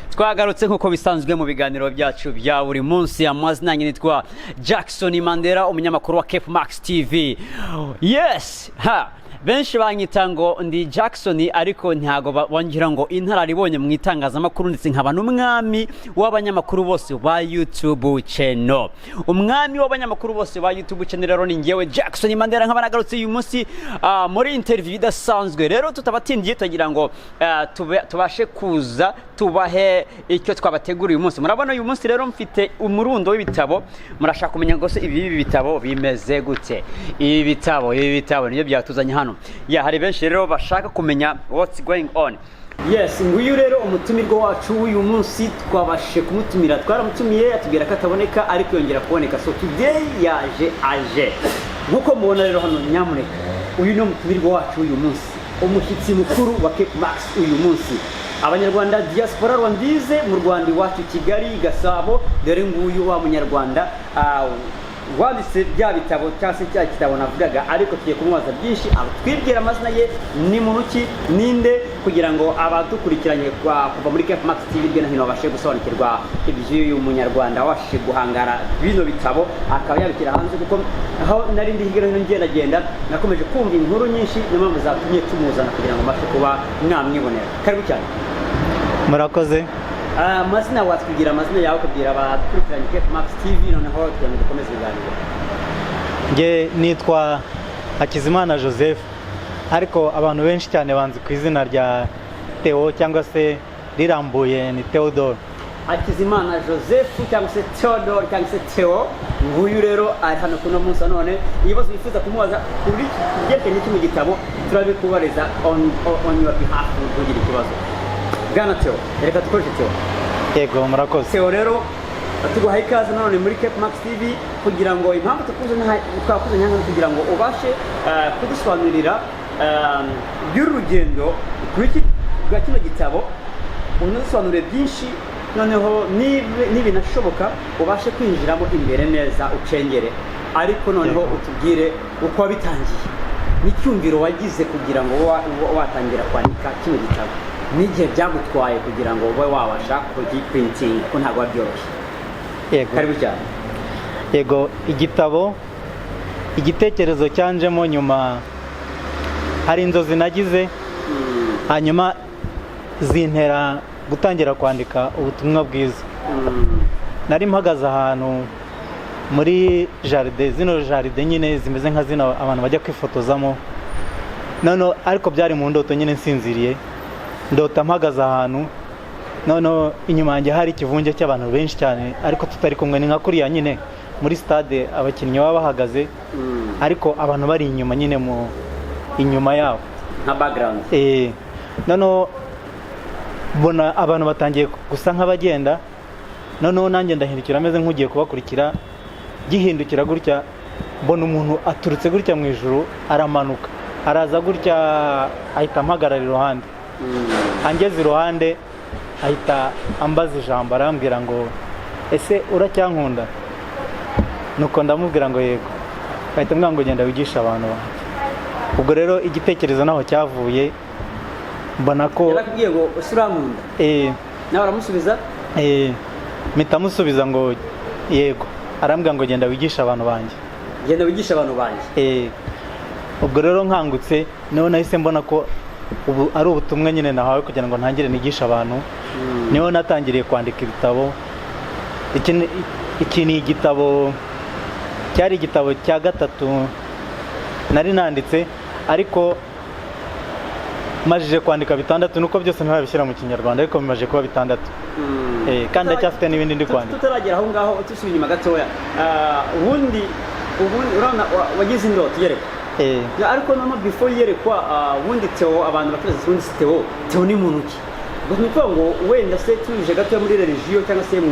twagarutse nkuko bisanzwe mu biganiro byacu bya buri munsi. Amazina yanjye nitwa Jackson Mandela, umunyamakuru wa Cape Max TV. Yes, benshi banyita ngo ndi Jackson, ariko ntago bongira ngo intararibonye mu itangazamakuru, ndetse nkaba n'umwami w'abanyamakuru bose ba YouTube channel. Umwami w'abanyamakuru bose ba YouTube channel rero ni ngewe Jackson Mandela, nkaba nagarutse uyu munsi muri interview idasanzwe. Rero tutabatindiye tugira ngo tubashe kuza tubahe icyo twabateguriye uyu munsi. Murabona uyu munsi rero mfite umurundo w'ibitabo. Murashaka kumenya ngo se ibi bitabo bimeze gute? Ibi bitabo niyo byatuzanye hano. Hari benshi rero bashaka kumenya what's going on. Yes, nguyu rero umutumirwa wacu uyu munsi twabashe kumutumira. Twaramutumiye atubwira ko ataboneka, ariko yongera kuboneka. So today aje nkuko mubona rero hano. Nyamuneka, uyu ni umutumirwa wacu uyu munsi, umushyitsi mukuru wa Cape Max uyu munsi. Abanyarwanda diaspora rwandize mu Rwanda iwacu Kigali Gasabo. Dore nguyu wa munyarwanda wanditse bya bitabo cyangwa se cya kitabo navugaga, ariko tugiye kumwaza byinshi. Twibwira amazina ye ni muntu ki, ninde, kugira ngo abadukurikiranye kuva muri Cape Max TV bwe na hino babashe gusobanukirwa iby'uyu munyarwanda wabashije guhangara bino bitabo akaba yabikira hanze. Kuko aho nari ndi hirya no hino ngenda nakomeje kumva inkuru nyinshi, niyo mpamvu zatumye tumuzana kugira ngo mbashe kuba mwamwibonera. Karibu cyane. Murakoze. Amazina watubwira amazina yawe, kubwira abadukurikiranye Cape Max TV, noneho kugira ngo dukomeze ibiganiro. Nge nitwa HAKIZIMANA Joseph, ariko abantu benshi cyane banzi ku izina rya Theo cyangwa se rirambuye ni Theodore. HAKIZIMANA Joseph cyangwa se Theodore cyangwa se Theo, nguyu rero ari hano kuno munsi. None ibibazo bifuza kumubaza kuri byerekeye iki mu gitabo turabikubariza on your behalf. Kugira ikibazo Bwana Theo, reka dukoreshe Theo. Yego, murakoze. Theo rero tuguhaye ikaze none muri Cape Max TV, kugira ngo impamvu twakuzanye hano kugira ngo ubashe kudusobanurira by'urugendo rwa kino gitabo, unadusobanurire byinshi, noneho nibinashoboka ubashe kwinjiramo imbere neza ucengere, ariko noneho utubwire uko wabitangiye n'icyumviro wagize kugira ngo watangira kwandika kino gitabo, n'igihe byagutwaye kugira ngo ube wabasha kugiprinting, ko ntabwo byoroshye. Yego. Karibu cyane. Yego, igitekerezo cyanjemo nyuma hari inzozi nagize, hanyuma zintera gutangira kwandika ubutumwa bwiza. Nari mpagaze ahantu muri jaride, zino jaride nyine zimeze nka zino abantu bajya kwifotozamo, none ariko byari mu ndoto nyine nsinziriye. Ndota mpagaze ahantu, none inyuma yanjye hari ikivunge cy'abantu benshi cyane, ariko tutari kumwe. Ni nka kuriya nyine muri stade abakinnyi baba bahagaze, ariko abantu bari inyuma nyine mu inyuma yabo nka background. None bona abantu batangiye gusa nk'abagenda, none nanjye ndahindukira ameze nk'ugiye kubakurikira. Gihindukira gutya mbona umuntu aturutse gutya mu ijuru, aramanuka araza gutya, ahita ampagarara iruhande. Angeze iruhande ahita ambaza ijambo, arambwira ngo ese uracyankunda? Nuko ndamubwira ngo yego. Ahita ambwira ngo genda wigisha abantu banjye. Ubwo rero igitekerezo naho cyavuye, mbona ko yarakubwiye ngo usurankunda. Nawe aramusubiza? Mpita musubiza ngo yego. Arambwira ngo genda wigisha abantu banjye. Genda wigisha abantu banjye. Ubwo rero nkangutse, niho nahise mbona ko ubu ari ubutumwa nyine nahawe kugira ngo ntangire nigisha abantu. Niho natangiriye kwandika ibitabo. Iki ni igitabo, cyari igitabo cya gatatu nari nanditse, ariko majije kwandika bitandatu, nuko byose ntabishyira mu Kinyarwanda, ariko bimaje kuba bitandatu. Kandi cyafite n'ibindi ndi kwandika. Tutaragera aho ngaho, tusubira inyuma gatoya. Ubundi urabona wagize indoto yereka. Ariko namo before yerekwa, ubundi Theo abantu bakibaza ubundi Theo ni muntu ki? Gusa nuko ngo wenda se tuje gatoya muri religion cyangwa se mu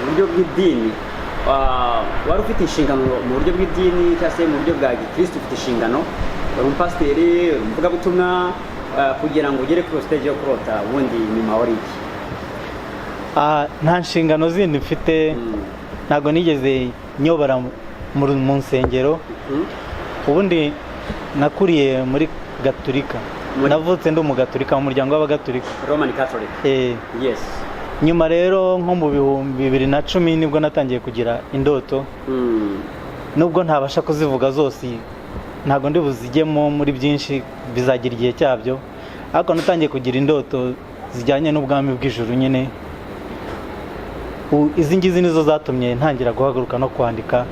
buryo bw'idini, wari ufite inshingano mu buryo bw'idini cyangwa se mu buryo bwa Gikristo, ufite inshingano, uri umupasiteri, umuvugabutumwa, kugira ngo ugere kuri stage yo kurota. Ubundi nyuma wari iki? Nta nshingano zindi mfite, ntago nigeze nyobora mu nsengero. Ubundi nakuriye muri Gatolika. navutse ndi umugaturika mu muryango w'abagatulika Roman Catholic. Yes. nyuma rero nko mu bihumbi 2010 nibwo natangiye kugira indoto nubwo ntabasha kuzivuga zose ntago ndi buzigemo muri byinshi bizagira igihe cyabyo ariko natangiye kugira indoto zijyanye n'ubwami bw'ijuru nyine izi ngizi nizo zatumye ntangira guhaguruka no kwandika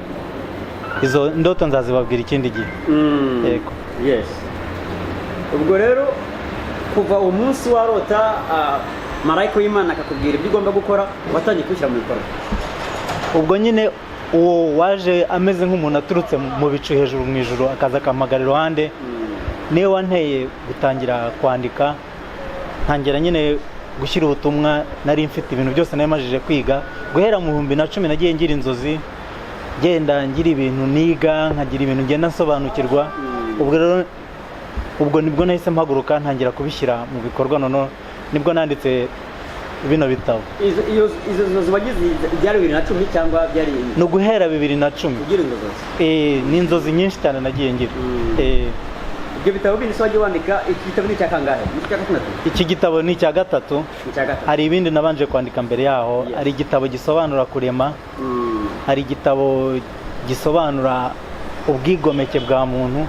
izo ndoto nzazibabwira ikindi gihe. Yego. Yes. Ubwo rero kuva umunsi warota marayika w'Imana akakubwira ibyo ugomba gukora watangiye kwishyira mu bikorwa. Ubwo nyine uwo waje ameze nk'umuntu aturutse mu bicu hejuru mu ijuru akaza akamagara iruhande niwe wanteye gutangira kwandika ntangira nyine gushyira ubutumwa nari mfite ibintu byose namajije kwiga guhera mu 2010 nagiye ngira inzozi genda ngira ibintu niga nkagira ibintu ngenda nsobanukirwa ubwo nibwo nahise mpaguruka ntangira kubishyira mu bikorwa none nibwo nanditse bino bitabo. Izo nzozi wagize byari 2010 cyangwa byari no guhera 2010 ugira inzozi? Ni inzozi nyinshi cyane nagiye ngira. Ibyo bitabo bindi se wagiye wandika iki gitabo ni cya kangahe? Iki gitabo ni icya gatatu. Hari ibindi nabanje kwandika mbere yaho. Hari igitabo gisobanura kurema. Hari igitabo gisobanura ubwigomeke bwa muntu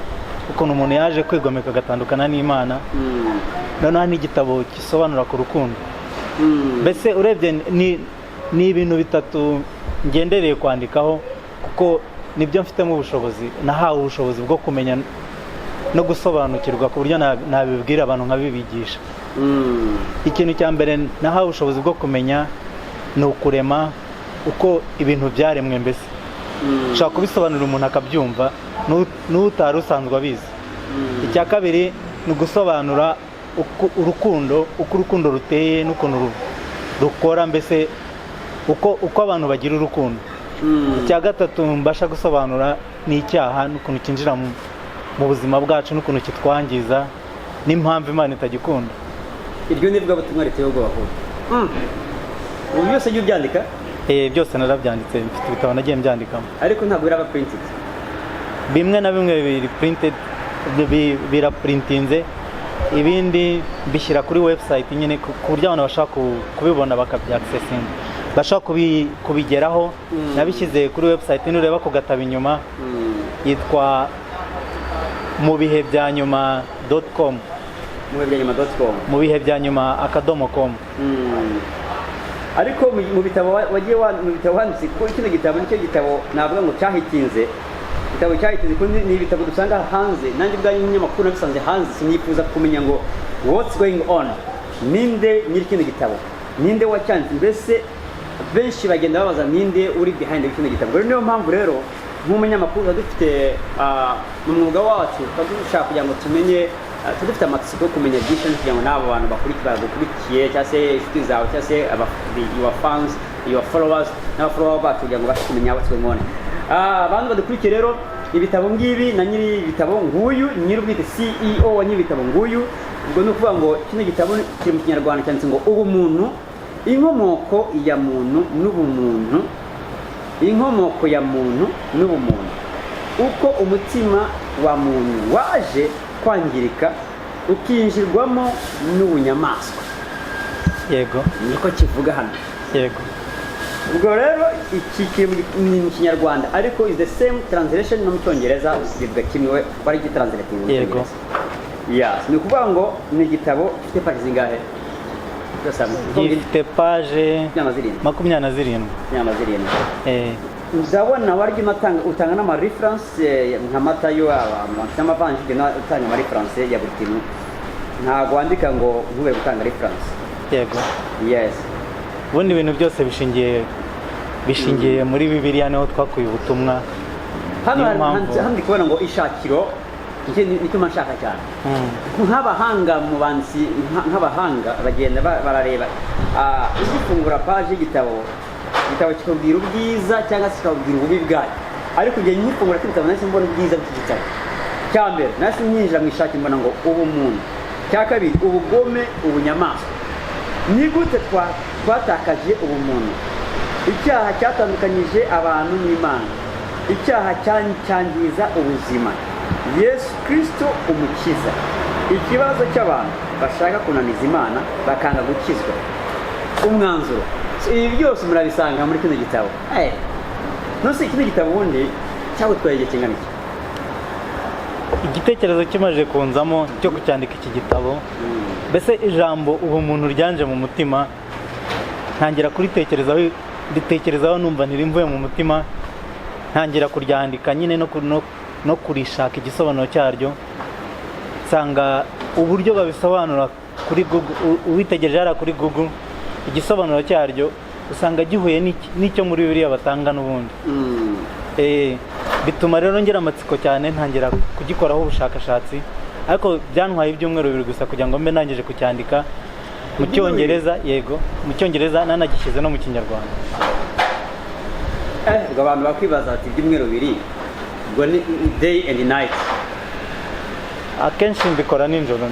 ukuntu umuntu yaje kwigomeka agatandukana n'Imana. Noneho ni igitabo gisobanura ku rukundo. Mbese urebye ni ibintu bitatu ngendereye kwandikaho kuko nibyo mfitemo ubushobozi nahawe ubushobozi bwo kumenya no gusobanukirwa ku buryo nabibwira abantu nkabibigisha. Ikintu cya mbere nahawe ubushobozi bwo kumenya ni ukurema uko ibintu byaremwe mbese ushaka kubisobanurira umuntu akabyumva n'utari usanzwe abizi. Icya kabiri ni ugusobanura uko urukundo ruteye n'ukuntu rukora mbese uko abantu bagira urukundo. Icya gatatu mbasha gusobanura ni icyaha n'ukuntu kinjira mu buzima bwacu n'ukuntu kitwangiza n'impamvu Imana itagikunda. Iryo ni bwo butumwa Theo bakunda. Ubu byose jya ubyandika? Byose narabyanditse mfite ibitabo nagiye mbyandikamo. Ariko ntabwo biraba printed? Bimwe na bimwe biri printed biraprintinze ibindi bishyira kuri website nyine ku buryo abantu bashaka kubibona bakabyaccessinga bashaka kubigeraho. Nabishyize kuri website nureba ku gatabo inyuma yitwa mubihebyanyuma.com mubihebyanyuma.com. Ariko mu bitabo wagiye wanditse ko kino gitabo nicyo gitabo navuga ngo cyahitinze. Igitabo cyahitinze ko ni ibitabo dusanga hanze nanjye ubwanyu n'inyamakuru nabisanze hanze sinifuza kumenya ngo what's going on, ninde nyiri kino gitabo, ninde wacyanditse. Mbese benshi bagenda babaza ninde uri behind kino gitabo. Rero niyo mpamvu rero nk'umunyamakuru dufite mu mwuga wacu dushaka kugira ngo tumenye dufite amatsiko yo kumenya byinshi kugira ngo n'abo bantu bakurikiye cyangwa se inshuti zawe cyangwa se your fans your followers n'abafollower bacu kugira ngo babashe kumenya what's going on. Abantu badukurikiye rero ibitabo ngibi na nyiri ibitabo nguyu nyiri ubwite CEO wa nyiri ibitabo nguyu. Ubwo ni ukuvuga ngo kino gitabo kiri mu Kinyarwanda cyanditse ngo ubumuntu, inkomoko ya muntu n'ubumuntu, inkomoko ya muntu n'ubumuntu, uko umutima wa muntu waje kwangirika ukinjirwamo n'ubunyamaswa. Yego, niko kivuga hano. Yego. Ubwo rero iki kiri mu Kinyarwanda ariko is the same translation no mu Cyongereza bivuga kimwe bari gitranslating. Yego. Yes, ni ukuvuga ngo ni igitabo gifite page zingahe? Gifite page 27. Ndabona waryo utanga n'ama reference nka Matayo n'amavanjiri utanga ama reference ya buri kintu. Ntabwo wandika ngo ntube gutanga reference. Yego. Yes. Ubundi ibintu byose bishingiye muri Bibiliya niho twakuye ubutumwa. Hano ndi kubona ngo ishakiro nicyo mashaka cyane. Nk'abahanga mu bansi nk'abahanga bagenda barareba igifungura page y'igitabo kikubwira ubwiza cyangwa se kikubwira ububi bwayo. Ariko igihe nyifungura cy'igitabo nahise mbona ubwiza bw'igitabo. Cya mbere nahise nyinjira mu ishakiro mbona ngo ubumuntu. Cya kabiri ubugome, ubunyamaswa. Ni gute twatakaje ubumuntu? Icyaha cyatandukanyije abantu n'Imana. Icyaha cyangiza ubuzima. Yesu Kristo umukiza ikibazo cy'abantu bashaka kunaniza Imana bakanga gukizwa, umwanzuro ibi byose murabisanga muri kino gitabo. Nose kino gitabo ubundi cyagutwaye igihe kingana iki? Igitekerezo kimaje kunzamo cyo kucyandika iki gitabo, mbese ijambo ubumuntu ryanje mu mutima, ntangira kuritekerezaho numva ntirimvuye mu mutima, ntangira kuryandika nyine no kurishaka igisobanuro cyaryo, nsanga uburyo babisobanura kuri Google, uwitegereje hariya kuri Google igisobanuro cyaryo usanga gihuye n'icyo muri Bibiliya batanga n'ubundi. Bituma rero ngira amatsiko cyane, ntangira kugikoraho ubushakashatsi, ariko byantwaye ibyumweru 2 gusa kugira ngo mbe nangije kucyandika mu Cyongereza. Yego, mu Cyongereza nanagishyize no mu Kinyarwanda. Ubwo abantu bakwibaza ati ibyumweru 2 ubwo ni day and night? Akenshi mbikora nijoro,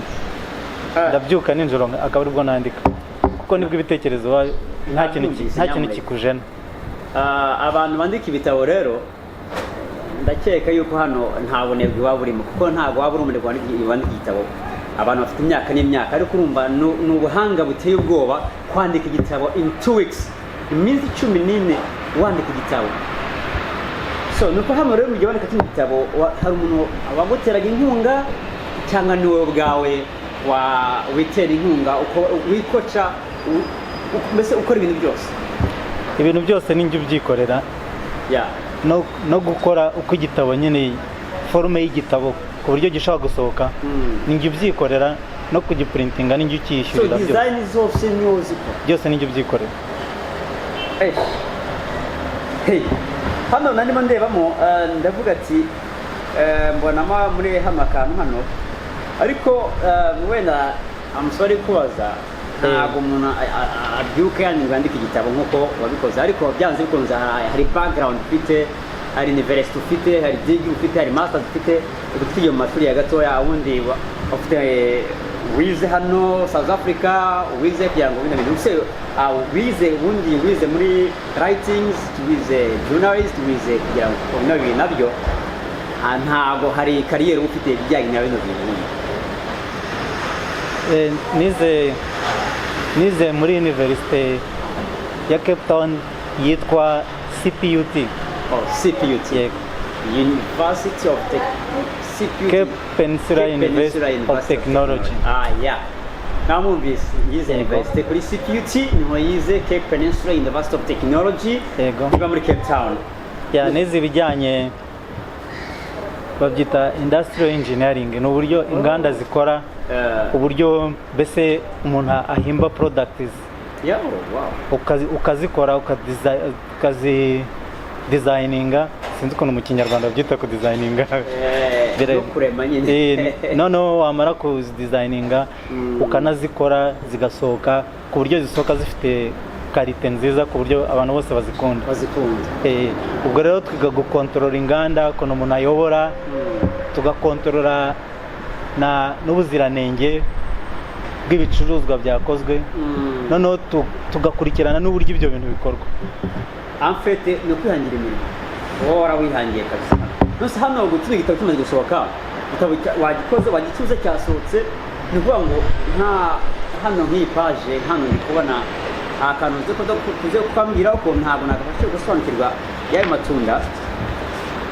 ndabyuka nijoro akaba aribwo nandika, kuko nibwo ibitekerezo nta kintu kikujena. Abantu bandika ibitabo rero ndakeka yuko hano nta bunebwe waba urimo, kuko ntabwo waba uri umunebwe wandika igitabo. Abantu bafite imyaka n'imyaka, ariko urumva ni ubuhanga buteye ubwoba kwandika igitabo in 2 weeks, iminsi 14 wandika igitabo. So nuko hano rero mu gihe wandika kino gitabo hari umuntu waguteraga inkunga, cyangwa ni wowe ubwawe witera inkunga uko wikoca, mbese ukora ibintu byose ninjye ubyikorera, no gukora uko igitabo nyine forume y'igitabo ku buryo gishobora gusohoka ninjye ubyikorera, no kugiprintinga ninjye ukiyishyurira, byose ninjye ubyikorera. Hano nandimo ndebamo ndavuga ati mbonamo muri hano akantu hano, ariko wenda amusore kubaza ntabwo umuntu abyuka yandika igitabo nk'uko wabikoze, ariko byanze bikunze hari background ufite, hari university ufite, hari degree ufite, hari masters ufite, ufite mu mashuri ya gatoya, ubundi ufite wize hano South Africa, wize kugira ngo bino bintu wize, ubundi wize muri writings, wize journalist, wize kugira ngo bino bintu nabyo ntabwo hari kariyeri ufite bijyanye na bino bintu. Nize muri university ya Cape Town yitwa CPUT. CPUT. University of CPUT. Cape Peninsula University of Technology. Yeah. Namwumvise yize university kuri CPUT, niho yize Cape Peninsula University of Technology, iba muri Cape Town. Nize ibijyanye babyita industrial engineering, ni uburyo inganda zikora, uburyo mbese umuntu ahimba products, ukazikora ukazi designinga, sinzi ukuntu mu Kinyarwanda byita ku designinga, noneho wamara ku designinga ukanazikora zigasohoka ku buryo zisohoka zifite karite nziza, ku buryo abantu bose bazikunda. Ubwo rero twiga gukontorora inganda, ukuntu umuntu ayobora, tugakontorora n'ubuziranenge bw'ibicuruzwa byakozwe, noneho tugakurikirana n'uburyo ibyo bintu bikorwa. Amfete no kwihangira imirimo, wowe warawihangiye kabisa. Nose hano gutuma igitabo kimaze gusohoka, wagicuze cyasohotse, ni ukuvuga ngo nta hano nk'iyi page hano ndi kubona akantu tuze kwambwira ko ntabwo nakafashe gusobanukirwa y'ayo matunda.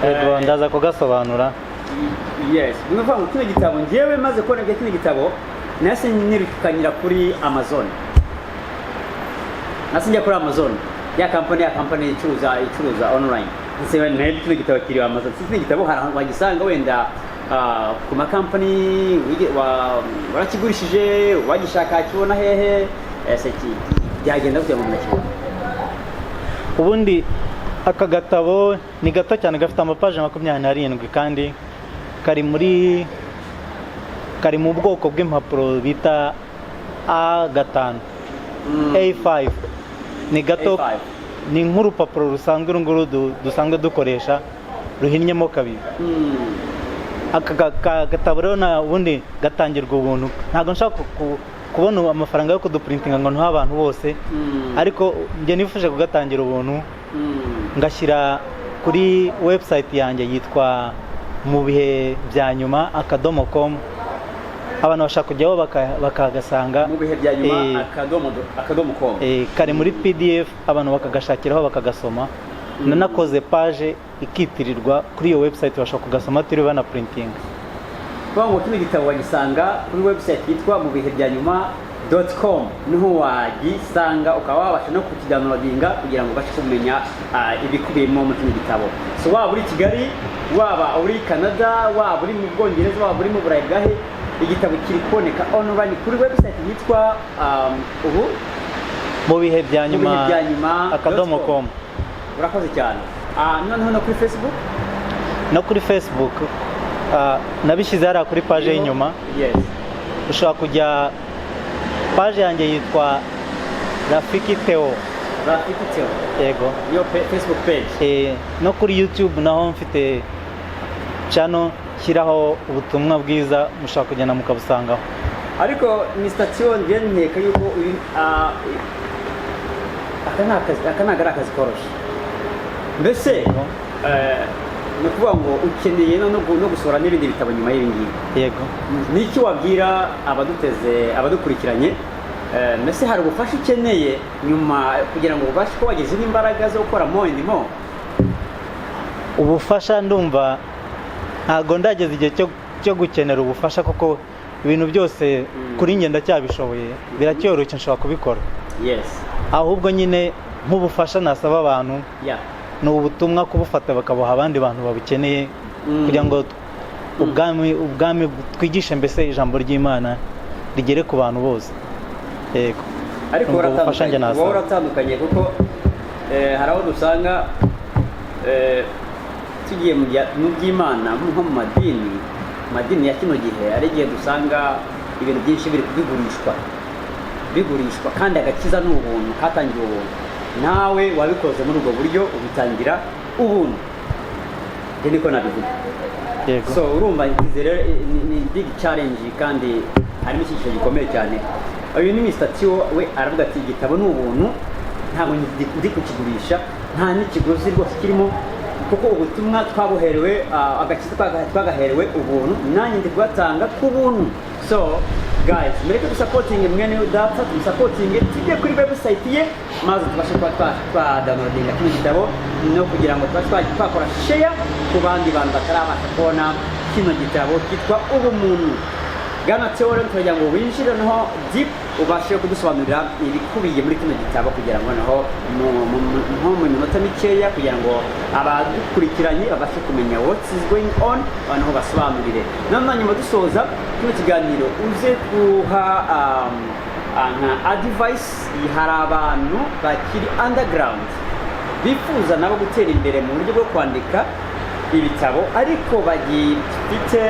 Yego, ndaza kugasobanura. Yes, ni ukuvuga ngo kino gitabo njyewe maze kubona kino gitabo nase nirukanyira kuri Amazon. Nasinjya kuri Amazon, ya company icuruza online. Nse nayo kino gitabo kiri Amazon. Kino gitabo wagisanga wenda ku ma company warakigurishije, wagishaka kibona hehe, byagenda kugira ngo nakibona. Ubundi aka gatabo ni gato cyane, gafite amapaje 27 kandi kari mu bwoko bw'impapuro bita A5. A5 ni gato, ni nk'urupapuro rusanzwe runguru dusanzwe dukoresha ruhinnyemo kabiri. Aka gatabo rero na ubundi gatangirwa ubuntu, ntabwo nshaka kubona amafaranga yo kuduprintinga ngo ntuha abantu bose, ariko njye nifuje kugatangira ubuntu, ngashyira kuri website yanjye yitwa mu bihe bya nyuma .com, abantu bashaka kujyaho bakagasanga mu bihe bya nyuma akadomo.com. kari muri PDF abantu bakagashakiraho bakagasoma. Nanakoze page ikitirirwa kuri iyo website bashaka kugasoma turi bana printing. Ngo kino gitabo wagisanga kuri website yitwa mu bihe bya nyuma.com, niho wagisanga ukaba wabasha no kukidownloadinga kugira ngo ubashe kumenya ibikubiyemo mu kino gitabo. So waba uri Kigali, waba uri Canada, waba uri mu Bwongereza, waba uri mu Burayi bwahe, igitabo kiri kuboneka online kuri website yitwa ubu mu bihe bya nyuma akadomo.com. Urakoze cyane. Noneho no kuri Facebook? No kuri Facebook nabishyize hariya kuri page y'inyuma. Yes. Ushobora kujya page yanjye yitwa Rafiki Theo. Rafiki Theo. Yego. Yo Facebook page. No kuri YouTube naho mfite channel shyiraho ubutumwa bwiza, mushaka kugenda mukabusangaho. Ariko Mr. Theo njye nkeka yuko aka nagara akazi koroshye. Mbese ni ukuvuga ngo ukeneye no gusura n'ibindi bitabo nyuma y'ibi ngibi. Yego. Niki wabwira abadukurikiranye? Mbese hari ubufasha ukeneye nyuma kugira ngo ubashe ko wageze n'imbaraga zo gukora more and more? Ubufasha ndumva ntago ndageze igihe cyo gukenera ubufasha, kuko ibintu byose kuri njye ndacyabishoboye, biracyoroshye nshobora kubikora. Yes. Ahubwo nyine nk'ubufasha nasaba abantu ni ubutumwa kubufata bakabuha abandi bantu babukeneye, kugira ngo ubwami twigishe mbese ijambo ry'Imana rigere ku bantu bose. Yego. Ariko uratandukanye kuko hari aho dusanga tugiye mu by'Imana nko mu madini ya kino gihe, ari igihe dusanga ibintu byinshi biri bigurishwa kandi agakiza ni ubuntu, katangiye ubuntu. Nawe wabikoze muri ubwo buryo ubitangira ubuntu. Niko nabivuga. Yego. So urumva ni big challenge kandi harimo icyiciro gikomeye cyane. Uyu ni Mr. Theo, we aravuga ati igitabo ni ubuntu, ntabwo ndi kukigurisha, nta n'ikiguzi rwose kirimo, kuko ubutumwa twabuherewe agakiza twagaherewe ubuntu, nanjye ndi kubatanga ku buntu. So guys, mureke dusupporting mwene data, dusupporting tujye kuri website ye, maze tubashe kuba twadownloadinga kino gitabo no kugira ngo twakora share ku bandi bantu batarabasha kubona kino gitabo kitwa ubumuntu. Bwana Theo, turagira ngo winjire noneho deep ubashe kudusobanurira ibikubiye muri kino gitabo, kugira ngo noneho mu minota mikeya kugira ngo abadukurikiranye babashe kumenya what is going on, noneho basobanurire. Noneho nyuma dusoza kino kiganiro uze kuha nka advice. Hari abantu bakiri underground bifuza nabo gutera imbere mu buryo bwo kwandika ibitabo, ariko bagifite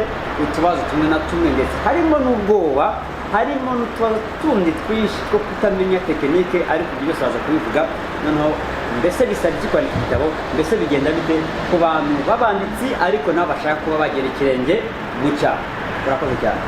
utubazo tumwe na tumwe, ndetse harimo n'ubwoba, harimo n'utubazo tundi twinshi two kutamenya tekinike, ariko ibyo byose baza kubivuga. Noneho mbese bisaba iki kwandika igitabo, mbese bigenda bite ku bantu b'abanditsi ariko nabo bashaka kuba bagera ikirenge mu cyabo? Urakoze cyane.